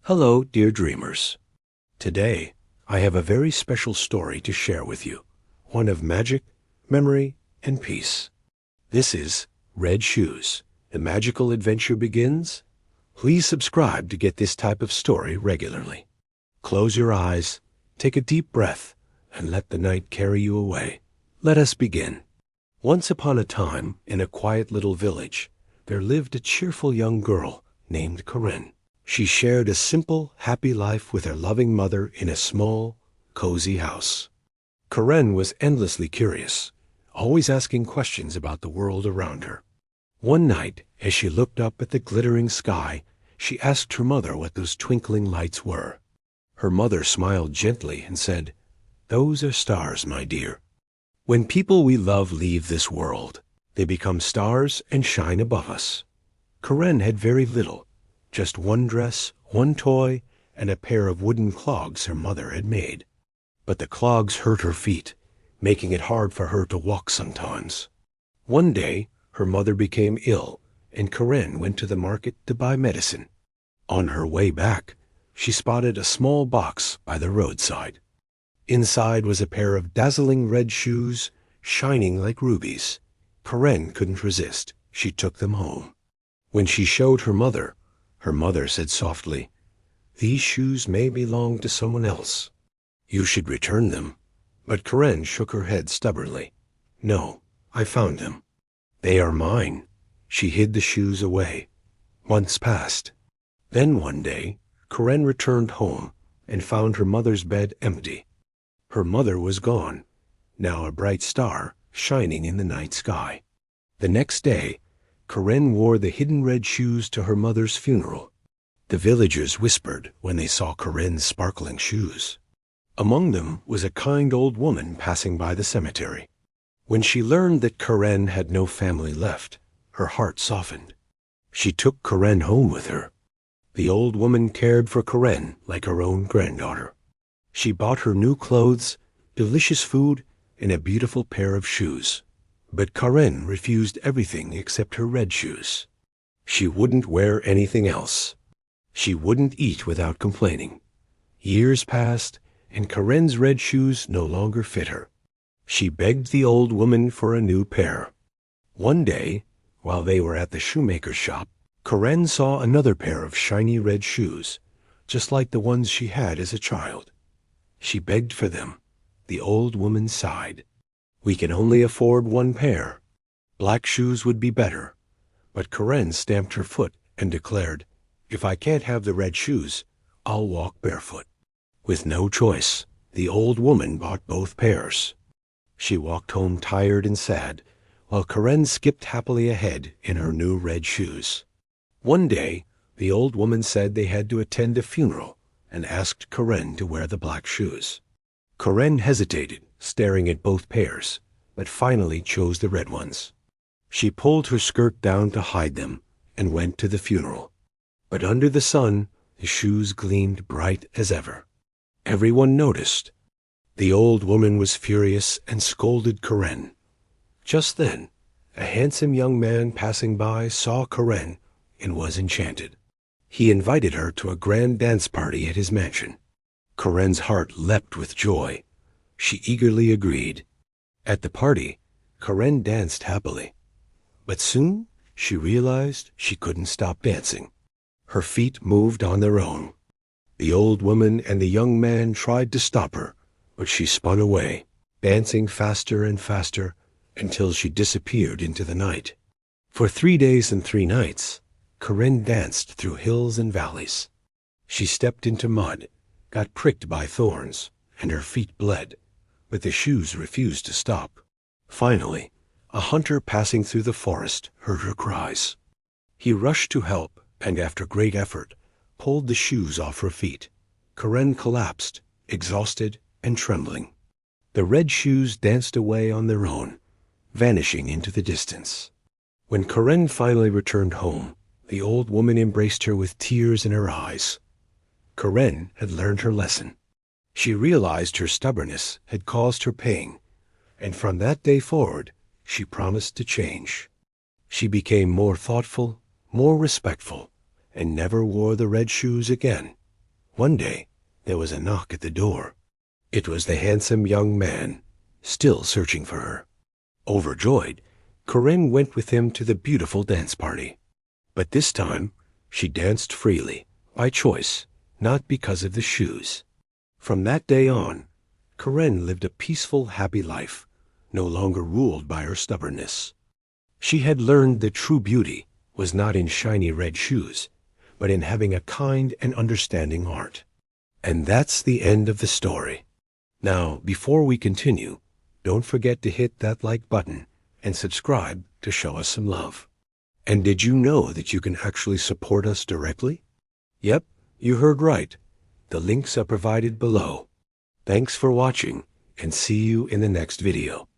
Hello, dear dreamers. Today, I have a very special story to share with you, one of magic, memory, and peace. This is Red Shoes. The magical adventure begins. Please subscribe to get this type of story regularly. Close your eyes, take a deep breath, and let the night carry you away. Let us begin. Once upon a time, in a quiet little village, there lived a cheerful young girl named Corinne. She shared a simple, happy life with her loving mother in a small, cozy house. Corinne was endlessly curious, always asking questions about the world around her. One night, as she looked up at the glittering sky, she asked her mother what those twinkling lights were. Her mother smiled gently and said, "Those are stars, my dear. When people we love leave this world, they become stars and shine above us." Corinne had very little, just one dress, one toy, and a pair of wooden clogs her mother had made. But the clogs hurt her feet, making it hard for her to walk sometimes. One day, her mother became ill, and Corinne went to the market to buy medicine. On her way back, she spotted a small box by the roadside. Inside was a pair of dazzling red shoes, shining like rubies. Corinne couldn't resist. She took them home. When she showed her mother said softly, "These shoes may belong to someone else. You should return them." But Corinne shook her head stubbornly. "No, I found them. They are mine." She hid the shoes away. Months passed. Then one day, Corinne returned home and found her mother's bed empty. Her mother was gone, now a bright star shining in the night sky. The next day, Corinne wore the hidden red shoes to her mother's funeral. The villagers whispered when they saw Corinne's sparkling shoes. Among them was a kind old woman passing by the cemetery. When she learned that Corinne had no family left, her heart softened. She took Corinne home with her. The old woman cared for Corinne like her own granddaughter. She bought her new clothes, delicious food, and a beautiful pair of shoes. But Corinne refused everything except her red shoes. She wouldn't wear anything else. She wouldn't eat without complaining. Years passed, and Corinne's red shoes no longer fit her. She begged the old woman for a new pair. One day, while they were at the shoemaker's shop, Corinne saw another pair of shiny red shoes, just like the ones she had as a child. She begged for them. The old woman sighed. "We can only afford one pair. Black shoes would be better." But Corinne stamped her foot and declared, "If I can't have the red shoes, I'll walk barefoot." With no choice, the old woman bought both pairs. She walked home tired and sad, while Corinne skipped happily ahead in her new red shoes. One day, the old woman said they had to attend a funeral and asked Corinne to wear the black shoes. Corinne hesitated, staring at both pairs, but finally chose the red ones. She pulled her skirt down to hide them and went to the funeral. But under the sun, the shoes gleamed bright as ever. Everyone noticed. The old woman was furious and scolded Corinne. Just then, a handsome young man passing by saw Corinne and was enchanted. He invited her to a grand dance party at his mansion. Corinne's heart leapt with joy. She eagerly agreed. At the party, Corinne danced happily. But soon she realized she couldn't stop dancing. Her feet moved on their own. The old woman and the young man tried to stop her, but she spun away, dancing faster and faster until she disappeared into the night. For 3 days and 3 nights, Corinne danced through hills and valleys. She stepped into mud, got pricked by thorns, and her feet bled, but the shoes refused to stop. Finally, a hunter passing through the forest heard her cries. He rushed to help, and after great effort, pulled the shoes off her feet. Corinne collapsed, exhausted and trembling. The red shoes danced away on their own, vanishing into the distance. When Corinne finally returned home, the old woman embraced her with tears in her eyes. Corinne had learned her lesson. She realized her stubbornness had caused her pain, and from that day forward, she promised to change. She became more thoughtful, more respectful, and never wore the red shoes again. One day, there was a knock at the door. It was the handsome young man, still searching for her. Overjoyed, Corinne went with him to the beautiful dance party. But this time, she danced freely, by choice, not because of the shoes. From that day on, Corinne lived a peaceful, happy life, no longer ruled by her stubbornness. She had learned that true beauty was not in shiny red shoes, but in having a kind and understanding heart. And that's the end of the story. Now, before we continue, don't forget to hit that like button and subscribe to show us some love. And did you know that you can actually support us directly? Yep, you heard right. The links are provided below. Thanks for watching, and see you in the next video.